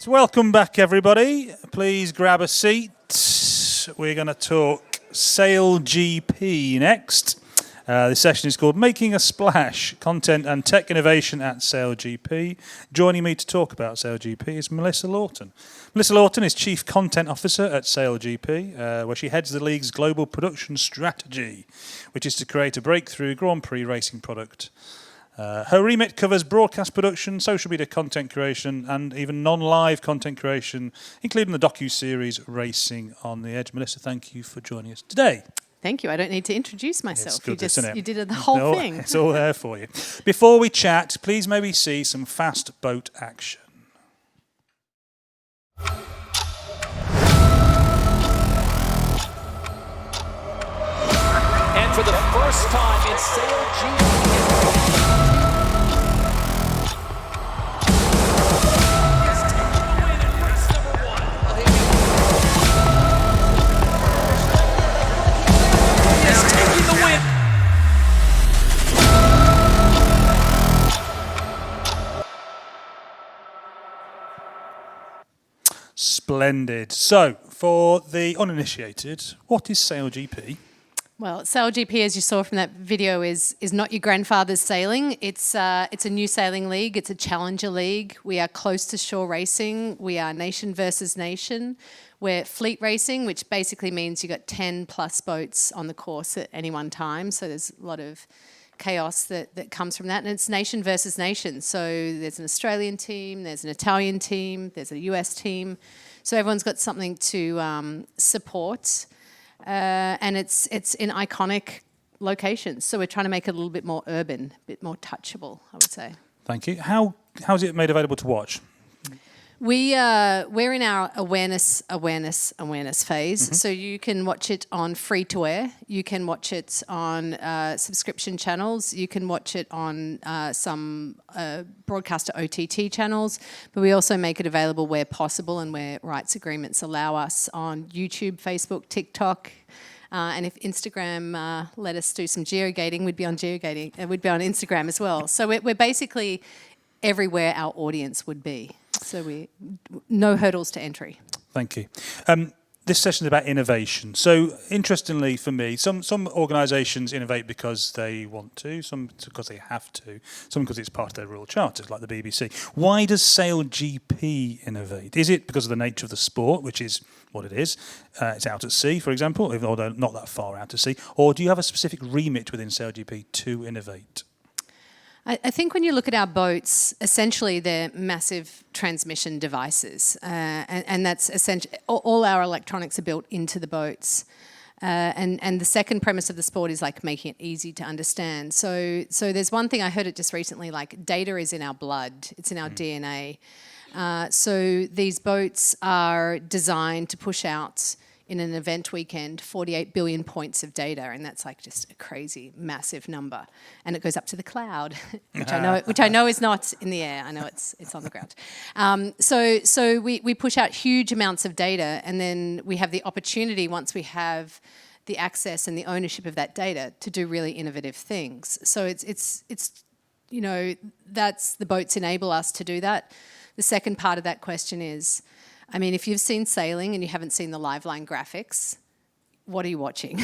So welcome back, everybody. Please grab a seat. We're going to talk SailGP next. This session is called Making a Splash, Content and Tech Innovation at SailGP. Joining me to talk about SailGP is Melissa Lawton. Melissa Lawton is Chief Content Officer at SailGP, where she heads the league's global production strategy, which is to create a breakthrough Grand Prix racing product. Her remit covers broadcast production, social media content creation, and even non-live content creation, including the docu-series Racing on the Edge. Melissa, thank you for joining us today. Thank you. I don't need to introduce myself. It's good, isn't it? You did the whole thing. It's all there for you. Before we chat, please maybe see some fast boat action. And for the first time in SailGP Splendid. So, for the uninitiated, what is SailGP? Well, SailGP, as you saw from that video, is not your grandfather's sailing. It's a new sailing league. It's a challenger league. We are close to shore racing. We are nation versus nation. We're fleet racing, which basically means you've got 10 plus boats on the course at any one time. So there's a lot of chaos that comes from that. And it's nation versus nation. So there's an Australian team, there's an Italian team, there's a US team. So everyone's got something to support. And it's in iconic locations. So we're trying to make it a little bit more urban, a bit more touchable, I would say. Thank you. How's it made available to watch? We're in our awareness phase. Mm-hmm. So you can watch it on free to air. You can watch it on subscription channels. You can watch it on some broadcaster OTT channels. But we also make it available where possible and where rights agreements allow us on YouTube, Facebook, TikTok. And if Instagram let us do some geogating, we'd be on Instagram as well. So we're basically everywhere our audience would be. So no hurdles to entry. Thank you. This session is about innovation. So interestingly for me, some organisations innovate because they want to, some because they have to, some because it's part of their royal charters, like the BBC. Why does SailGP innovate? Is it because of the nature of the sport, which is what it is? It's out at sea, for example, even though not that far out at sea. Or do you have a specific remit within SailGP to innovate? I think when you look at our boats, essentially they're massive transmission devices, and that's essentially all our electronics are built into the boats. And the second premise of the sport is like making it easy to understand. So there's one thing I heard it just recently, like data is in our blood, it's in our DNA. So these boats are designed to push out in an event weekend, 48 billion points of data, and that's like just a crazy, massive number. And it goes up to the cloud, which I know is not in the air. I know it's on the ground. So we push out huge amounts of data, and then we have the opportunity, once we have the access and the ownership of that data, to do really innovative things. So it's that's the boats enable us to do that. The second part of that question is, I mean, if you've seen sailing and you haven't seen the live line graphics, what are you watching?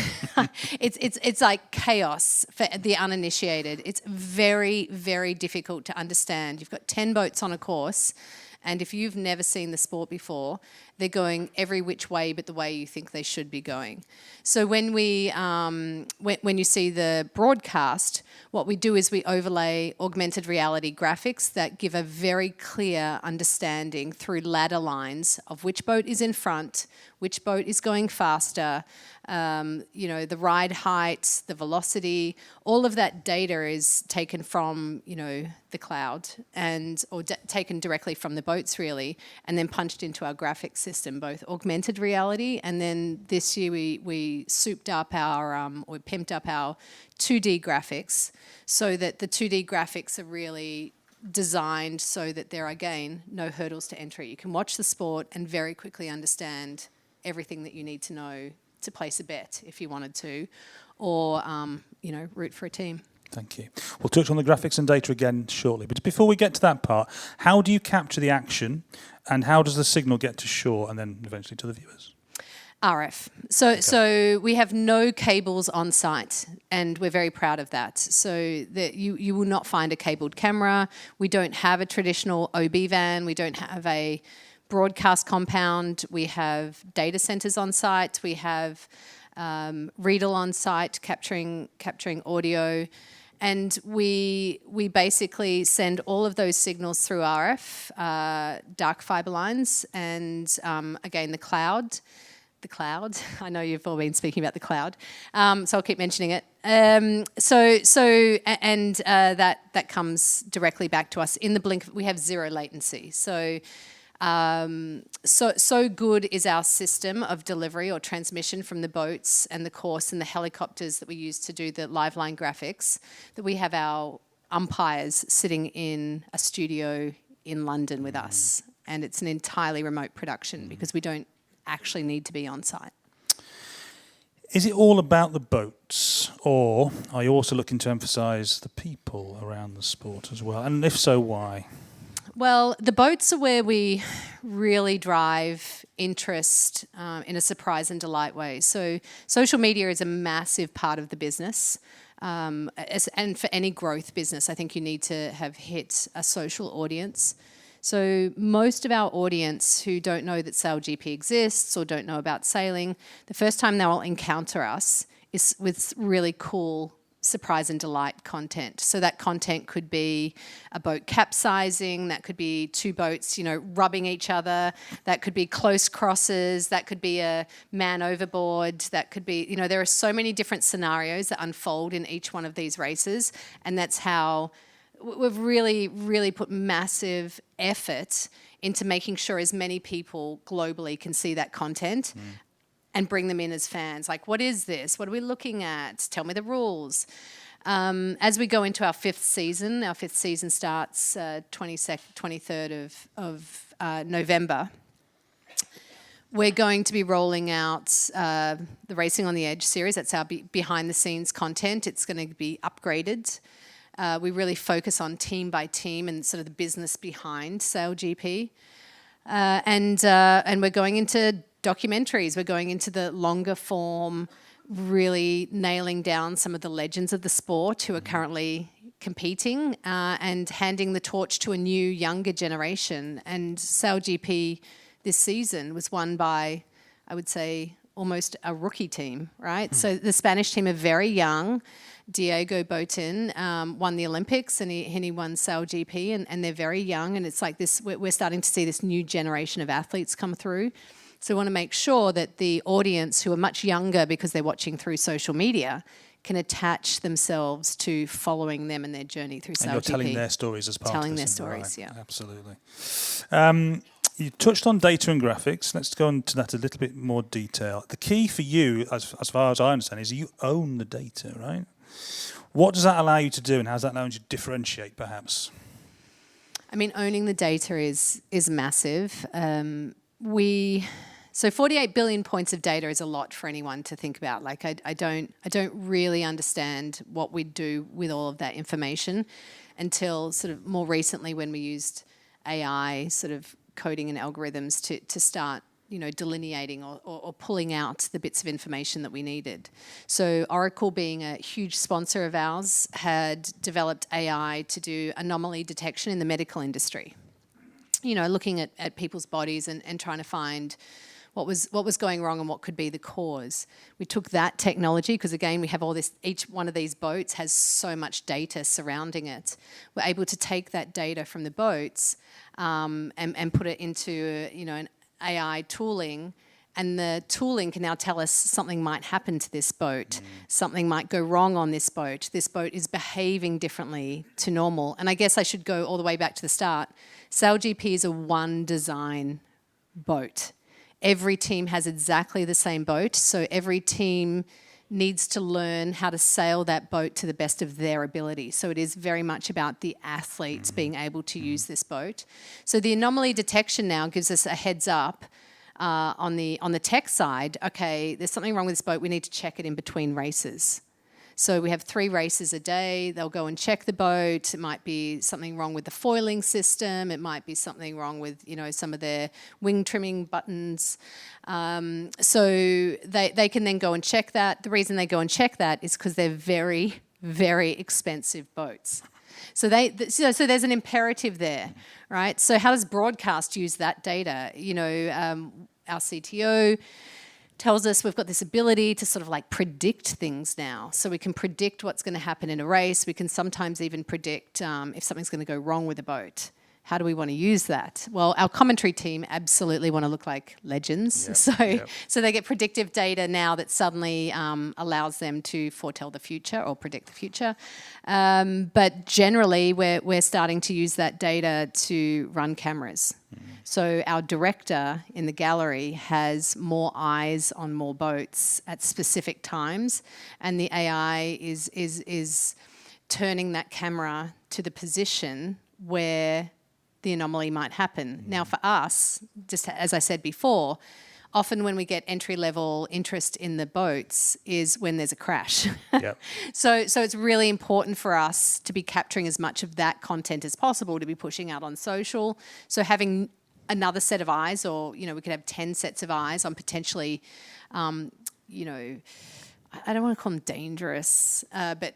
It's like chaos for the uninitiated. It's very, very difficult to understand. You've got 10 boats on a course, and if you've never seen the sport before, they're going every which way but the way you think they should be going. So when you see the broadcast, what we do is we overlay augmented reality graphics that give a very clear understanding through ladder lines of which boat is in front, which boat is going faster, the ride height, the velocity. All of that data is taken from, the cloud or taken directly from the boats, really, and then punched into our graphics system, both augmented reality, and then this year we souped up we pimped up our 2D graphics so that the 2D graphics are really designed so that there are, again, no hurdles to entry. You can watch the sport and very quickly understand everything that you need to know to place a bet if you wanted to, or root for a team. Thank you. We'll touch on the graphics and data again shortly. But before we get to that part, how do you capture the action and how does the signal get to shore and then eventually to the viewers? RF. So we have no cables on site, and we're very proud of that. So that you will not find a cabled camera. We don't have a traditional OB van. We don't have a broadcast compound. We have data centers on site. We have Riedel on site capturing audio. And we basically send all of those signals through RF, dark fiber lines, and again, the cloud. The cloud. I know you've all been speaking about the cloud, so I'll keep mentioning it. That comes directly back to us in the blink. We have zero latency. So good is our system of delivery or transmission from the boats and the course and the helicopters that we use to do the live line graphics, that we have our umpires sitting in a studio in London with us, and it's an entirely remote production because we don't actually need to be on site. Is it all about the boats, or are you also looking to emphasise the people around the sport as well? And if so, why? Well, the boats are where we really drive interest in a surprise and delight way. So social media is a massive part of the business. And for any growth business, I think you need to have hit a social audience. So most of our audience who don't know that SailGP exists or don't know about sailing, the first time they'll encounter us is with really cool surprise and delight content. So that content could be a boat capsizing, that could be two boats, rubbing each other, that could be close crosses, that could be a man overboard, that could be, there are so many different scenarios that unfold in each one of these races, and that's how we've really, really put massive effort into making sure as many people globally can see that content and bring them in as fans. Like, what is this? What are we looking at? Tell me the rules. As we go into our fifth season starts 23rd of November. We're going to be rolling out the Racing on the Edge series. That's our behind-the-scenes content. It's going to be upgraded. We really focus on team by team and sort of the business behind SailGP. And we're going into documentaries. We're going into the longer form, really nailing down some of the legends of the sport who are currently competing and handing the torch to a new, younger generation. And SailGP this season was won by, I would say, almost a rookie team, right? So the Spanish team are very young. Diego Botin won the Olympics and he won SailGP and they're very young, and it's like this, we're starting to see this new generation of athletes come through. So we want to make sure that the audience who are much younger because they're watching through social media can attach themselves to following them in their journey through SailGP. And you're telling their stories as part of this. Telling their stories, right? yeah. Absolutely. You touched on data and graphics. Let's go into that a little bit more detail. The key for you, as far as I understand, is you own the data, right? What does that allow you to do, and how does that allow you to differentiate, perhaps? I mean, owning the data is massive. So 48 billion points of data is a lot for anyone to think about. Like, I don't really understand what we'd do with all of that information until sort of more recently when we used AI sort of coding and algorithms to start delineating or pulling out the bits of information that we needed. So Oracle, being a huge sponsor of ours, had developed AI to do anomaly detection in the medical industry. Looking at people's bodies and trying to find what was going wrong and what could be the cause. We took that technology, because again, we have all this, each one of these boats has so much data surrounding it. We're able to take that data from the boats and put it into an AI tooling, and the tooling can now tell us something might happen to this boat, something might go wrong on this boat is behaving differently to normal. And I guess I should go all the way back to the start. SailGP is a one design boat. Every team has exactly the same boat, so every team needs to learn how to sail that boat to the best of their ability. So it is very much about the athletes being able to use this boat. So the anomaly detection now gives us a heads up on the tech side. Okay, there's something wrong with this boat. We need to check it in between races. So we have 3 races a day. They'll go and check the boat. It might be something wrong with the foiling system. It might be something wrong with, some of their wing trimming buttons. So they can then go and check that. The reason they go and check that is because they're very, very expensive boats. So so there's an imperative there, right? So how does broadcast use that data? Our CTO tells us we've got this ability to sort of like predict things now. So we can predict what's going to happen in a race. We can sometimes even predict if something's going to go wrong with a boat. How do we want to use that? Well, our commentary team absolutely want to look like legends. So they get predictive data now that suddenly allows them to foretell the future or predict the future. But generally, we're starting to use that data to run cameras. So our director in the gallery has more eyes on more boats at specific times, and the AI is turning that camera to the position where the anomaly might happen. Now for us, just as I said before, often when we get entry-level interest in the boats is when there's a crash. Yep. So it's really important for us to be capturing as much of that content as possible, to be pushing out on social. So having another set of eyes, or, we could have 10 sets of eyes on potentially, I don't want to call them dangerous, but,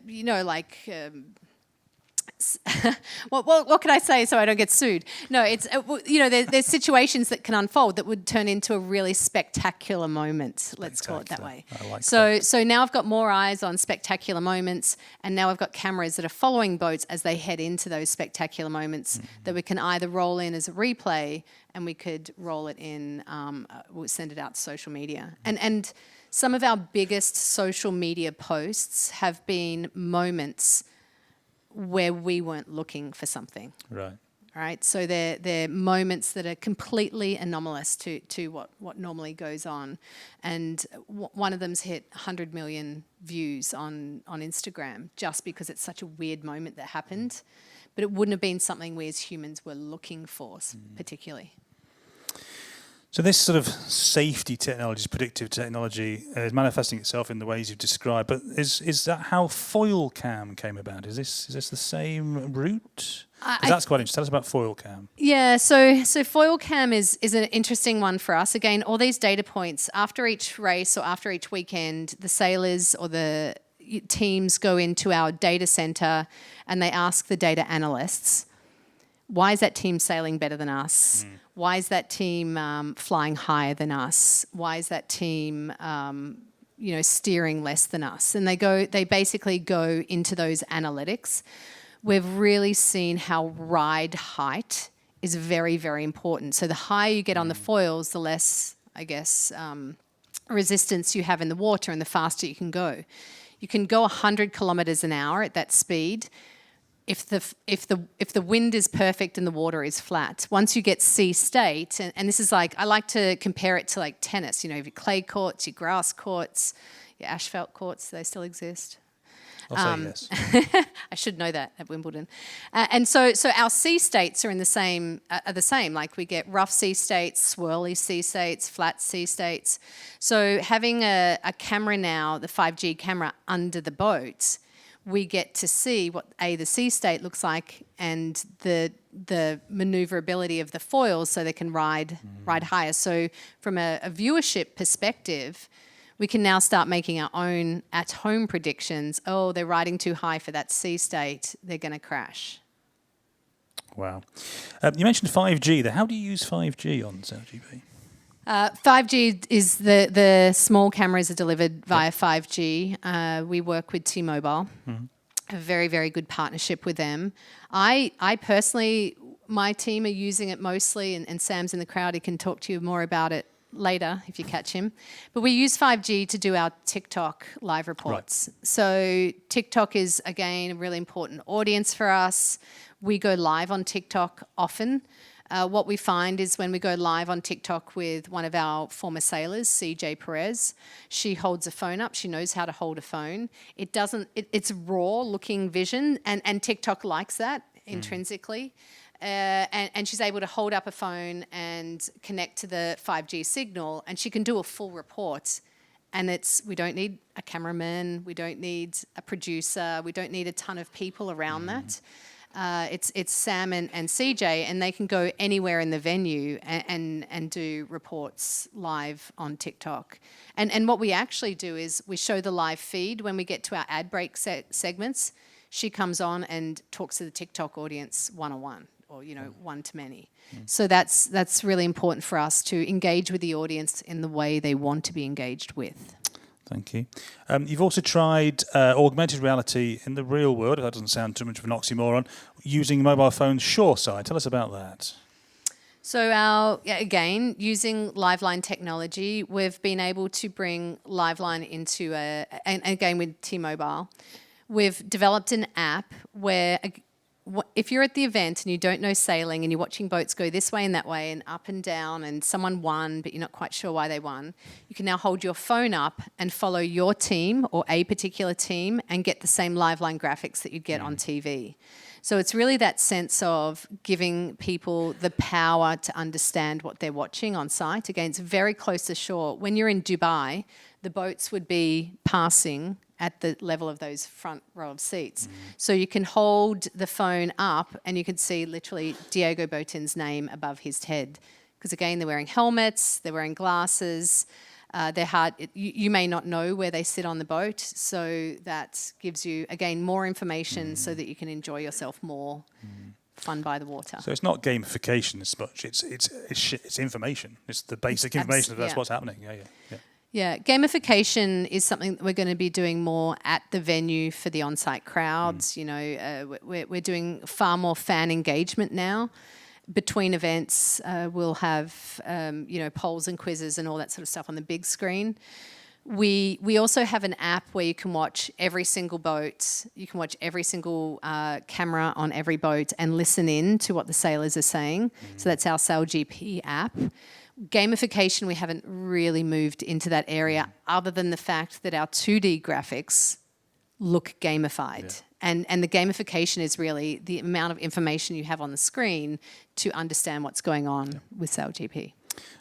what can I say so I don't get sued? No, it's there's situations that can unfold that would turn into a really spectacular moment. Let's call it that way. I like that. So now I've got more eyes on spectacular moments, and now I've got cameras that are following boats as they head into those spectacular moments that we can either roll in as a replay, and we could roll it in. We'll send it out to social media, and some of our biggest social media posts have been moments where we weren't looking for something. Right. Right. So they're moments that are completely anomalous to what normally goes on. And one of them's hit 100 million views on Instagram just because it's such a weird moment that happened. But it wouldn't have been something we as humans were looking for particularly. So this sort of safety technology, predictive technology, is manifesting itself in the ways you've described. But is that how foil cam came about? Is this the same route? That's quite interesting. Tell us about foil cam. Yeah, so foil cam is an interesting one for us. Again, all these data points after each race or after each weekend, the sailors or the teams go into our data center and they ask the data analysts, why is that team sailing better than us? Why is that team flying higher than us? Why is that team, steering less than us? And they basically go into those analytics. We've really seen how ride height is very, very important. So the higher you get on the foils, the less, I guess, resistance you have in the water, and the faster you can go. You can go 100 kilometers an hour at that speed. If the wind is perfect and the water is flat, once you get sea state, and this is like, I like to compare it to like tennis, your clay courts, your grass courts, your asphalt courts, they still exist. I'll say yes. I should know that at Wimbledon. And so our sea states are the same. Like we get rough sea states, swirly sea states, flat sea states. So having a camera now, the 5G camera under the boat, we get to see what the sea state looks like and the maneuverability of the foils so they can ride higher. So from a viewership perspective, we can now start making our own at-home predictions. Oh, they're riding too high for that sea state. They're going to crash. Wow. You mentioned 5G there. How do you use 5G on SailGP? 5G is the small cameras are delivered via 5G. We work with T-Mobile, a very, very good partnership with them. I personally, my team are using it mostly, and Sam's in the crowd. He can talk to you more about it later if you catch him. But we use 5G to do our TikTok live reports. Right. So TikTok is, again, a really important audience for us. We go live on TikTok often. What we find is when we go live on TikTok with one of our former sailors, CJ Perez, she holds a phone up. She knows how to hold a phone. It's raw looking vision, and TikTok likes that intrinsically. And she's able to hold up a phone and connect to the 5G signal, and she can do a full report And we don't need a cameraman, we don't need a producer, we don't need a ton of people around that. It's Sam and CJ, and they can go anywhere in the venue and do reports live on TikTok. And what we actually do is we show the live feed when we get to our ad break segments. She comes on and talks to the TikTok audience one-on-one, or one to many. So that's really important for us to engage with the audience in the way they want to be engaged with. Thank you. You've also tried augmented reality in the real world, if that doesn't sound too much of an oxymoron, using mobile phones shoreside. Tell us about that. So again, using Liveline technology, we've been able to bring Liveline into and again with T-Mobile, we've developed an app where if you're at the event and you don't know sailing and you're watching boats go this way and that way and up and down and someone won but you're not quite sure why they won, you can now hold your phone up and follow your team or a particular team and get the same Liveline graphics that you'd get on TV. So it's really that sense of giving people the power to understand what they're watching on site. Again, it's very close to shore. When you're in Dubai, the boats would be passing at the level of those front row of seats. So you can hold the phone up and you can see literally Diego Botin's name above his head. Because again, they're wearing helmets, they're wearing glasses, they're hard. You may not know where they sit on the boat, so that gives you, again, more information so that you can enjoy yourself more. Fun by the water. So it's not gamification as much, it's information. It's the basic information that's what's happening. Yeah, gamification is something that we're going to be doing more at the venue for the on-site crowds. We're doing far more fan engagement now. Between events, we'll have polls and quizzes and all that sort of stuff on the big screen. We also have an app where you can watch every single boat. You can watch every single camera on every boat and listen in to what the sailors are saying. So that's our SailGP app. Gamification, we haven't really moved into that area other than the fact that our 2D graphics look gamified. And the gamification is really the amount of information you have on the screen to understand what's going on with SailGP.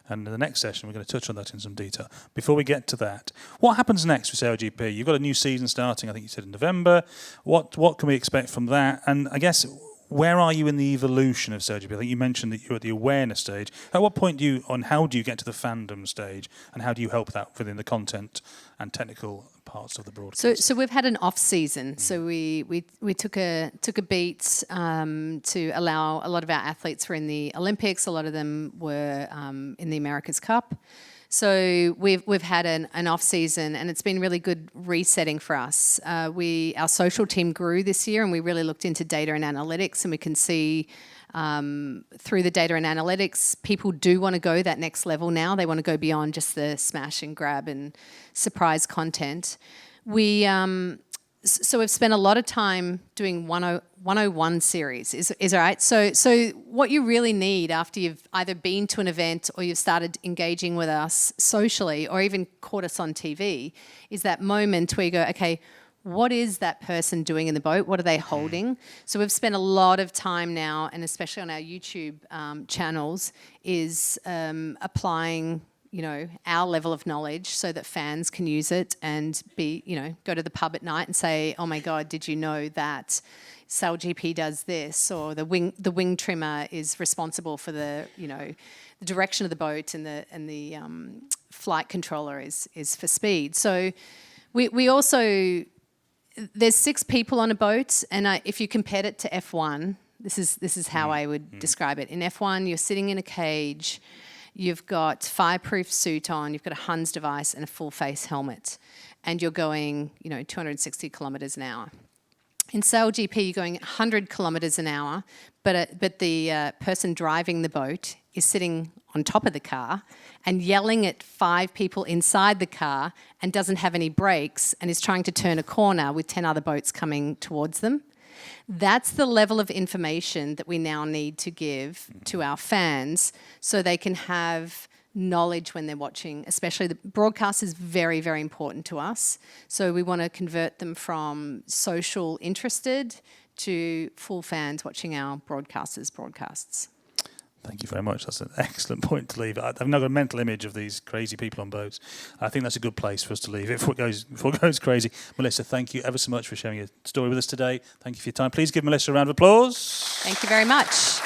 And in the next session, we're going to touch on that in some detail. Before we get to that, what happens next with SailGP? You've got a new season starting, I think you said in November. What can we expect from that? And I guess, where are you in the evolution of SailGP? I think you mentioned that you're at the awareness stage. At what point how do you get to the fandom stage, and how do you help that within the content and technical parts of the broadcast? So we've had an off season. So we took a beat to allow a lot of our athletes were in the Olympics. A lot of them were in the America's Cup. So we've had an off season, and it's been really good resetting for us. Our social team grew this year, and we really looked into data and analytics, and we can see through the data and analytics, people do want to go that next level now. They want to go beyond just the smash and grab and surprise content. So we've spent a lot of time doing 101 series, is all right. So what you really need after you've either been to an event or you've started engaging with us socially or even caught us on TV is that moment where you go, okay, what is that person doing in the boat? What are they holding? So we've spent a lot of time now, and especially on our YouTube channels, is applying our level of knowledge so that fans can use it and go to the pub at night and say, oh my God, did you know that SailGP does this? Or the wing trimmer is responsible for the direction of the boat, and the flight controller is for speed. So we also, there's 6 people on a boat, and if you compared it to F1, this is how I would describe it. In F1, you're sitting in a cage. You've got fireproof suit on, you've got a Hans device and a full face helmet, and you're going, 260 kilometres an hour. In SailGP, you're going 100 kilometres an hour, but the person driving the boat is sitting on top of the car and yelling at 5 people inside the car and doesn't have any brakes and is trying to turn a corner with 10 other boats coming towards them. That's the level of information that we now need to give to our fans so they can have knowledge when they're watching. Especially the broadcast is very, very important to us. So we want to convert them from social interested to full fans watching our broadcasters' broadcasts. Thank you very much. That's an excellent point to leave. I've now got a mental image of these crazy people on boats. I think that's a good place for us to leave it before it goes crazy. Melissa, thank you ever so much for sharing your story with us today. Thank you for your time. Please give Melissa a round of applause. Thank you very much.